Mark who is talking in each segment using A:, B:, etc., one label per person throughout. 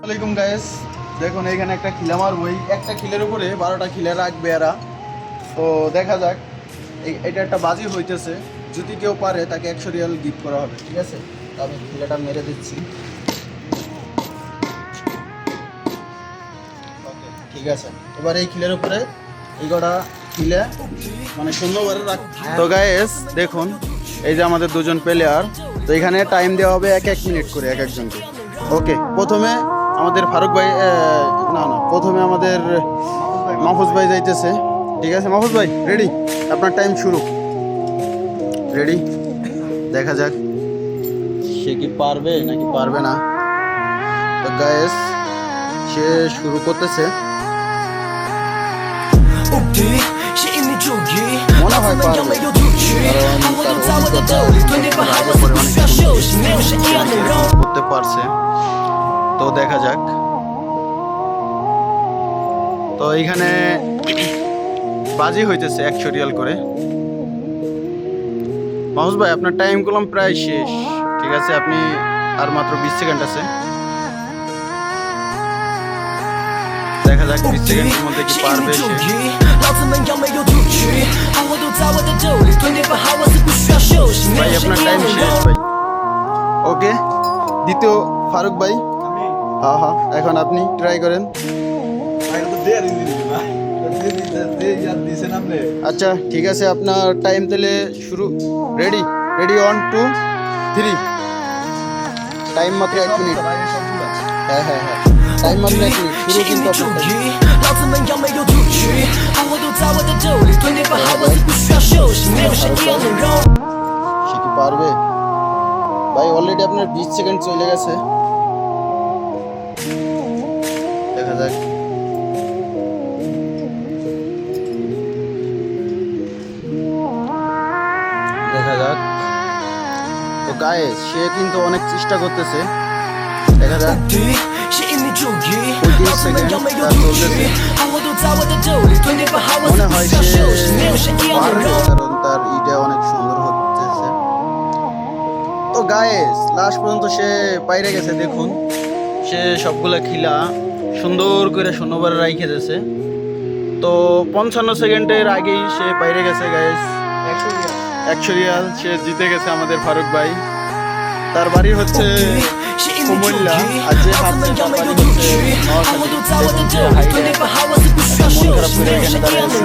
A: আসসালামাইকুম গাইস, দেখুন এখানে একটা খিলা মারবই, একটা খিলের উপরে 12টা খিলে রাখবে এরা। তো দেখা যাক, এটা একটা বাজি হইতেছে, যদি কেউ পারে তাকে 100 রিয়াল গিফট করা হবে। ঠিক আছে, তো আমি খিলেটা মেরে দিচ্ছি। ওকে, ঠিক আছে। এবার এই খিলের উপরে এই কটা খিলে মানে সুন্দরভাবে রাখ। তো গাইস দেখুন, এই যে আমাদের দুজন প্লেয়ার, তো এখানে টাইম দেওয়া হবে 1 মিনিট করে এক একজনকে। ওকে, প্রথমে আমাদের ফারুক ভাই, প্রথমে আমাদের মাহফুজ ভাই যাইতেছে। ঠিক আছে মাহফুজ ভাই, রেডি? আপনার টাইম শুরু। রেডি? দেখা যাক সে কি পারবে নাকি পারবে না। তো গাইস, সে শুরু করতেছে। মনে হয় পারবে, কারণ তার অভিজ্ঞতা করতে পারছে। তো দেখা যাক। তো এইখানে বাজি হইতেছে 100 রিয়াল করে। মাহফুজ ভাই, আপনার টাইম কলম প্রায় শেষ। ঠিক আছে, আপনি আর মাত্র 20 সেকেন্ড আছে। দেখা যাক 20 সেকেন্ডের মধ্যে কি পারবে সে। ভাই আপনার টাইম শেষ ভাই। ওকে, দ্বিতীয় ফারুক ভাই। হ্যাঁ, এখন আপনি ট্রাই করেন। আচ্ছা ঠিক আছে, আপনার টাইম তাহলে শুরু। রেডি? 1 2 3। টাইম মাত্র 1 মিনিট। হ্যাঁ, টাইম মাত্র 1 মিনিট। শুরু কিন্তু সে কি পারবে ভাই? অলরেডি আপনার 20 সেকেন্ড চলে গেছে। দেখা যাক। তো গাইস, সে কিন্তু অনেক চেষ্টা করতেছে। দেখা যাক। 35 সেকেন্ড তার চলতেছে। মনে হয় সে পারবে, কারণ তার ইটা অনেক সুন্দর হচ্ছে। তো গাইস, লাস্ট পর্যন্ত সে বাইরে গেছে। দেখুন, সে সবগুলা খিলা সুন্দর করে শূন্যবারে রাইখে দিয়েছে। তো 55 সেকেন্ডের আগেই সে বাইরে গেছে গাইস। 100 রিয়াল সে জিতে গেছে আমাদের ফারুক ভাই। তার বাড়ি হচ্ছে কুমিল্লা, আর যে হারছে তার বাড়ি হচ্ছে মন খারাপ করে এখানে দাঁড়িয়েছে।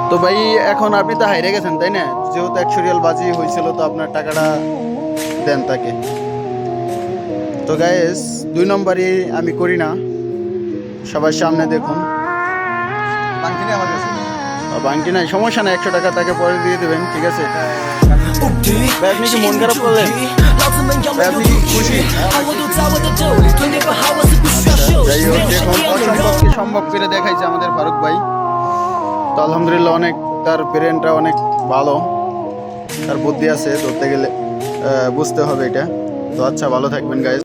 A: তো ভাই, এখন আপনি তো হাইরে গেছেন তাই না? যেহেতু 100 রিয়াল বাজি হয়েছিল, তো আপনার টাকাটা দেন তাকে। তো গাইস, 2 নম্বরই আমি করি না, সবার সামনে দেখুন। বাংটি নাই, সমস্যা নাই, 100 টাকা তাকে পরে দিয়ে দেবেন। ঠিক আছে ভাই, আপনি কি মন খারাপ করলেন? ভাই আপনি কি খুশি? যাই হোক, দেখুন অসম্ভবকে সম্ভব করে দেখাইছে আমাদের ফারুক ভাই। তো আলহামদুলিল্লাহ, অনেক তার ব্রেনটা অনেক ভালো, তার বুদ্ধি আছে ধরতে গেলে, বুঝতে হবে এটা। তো আচ্ছা, ভালো থাকবেন গাইস।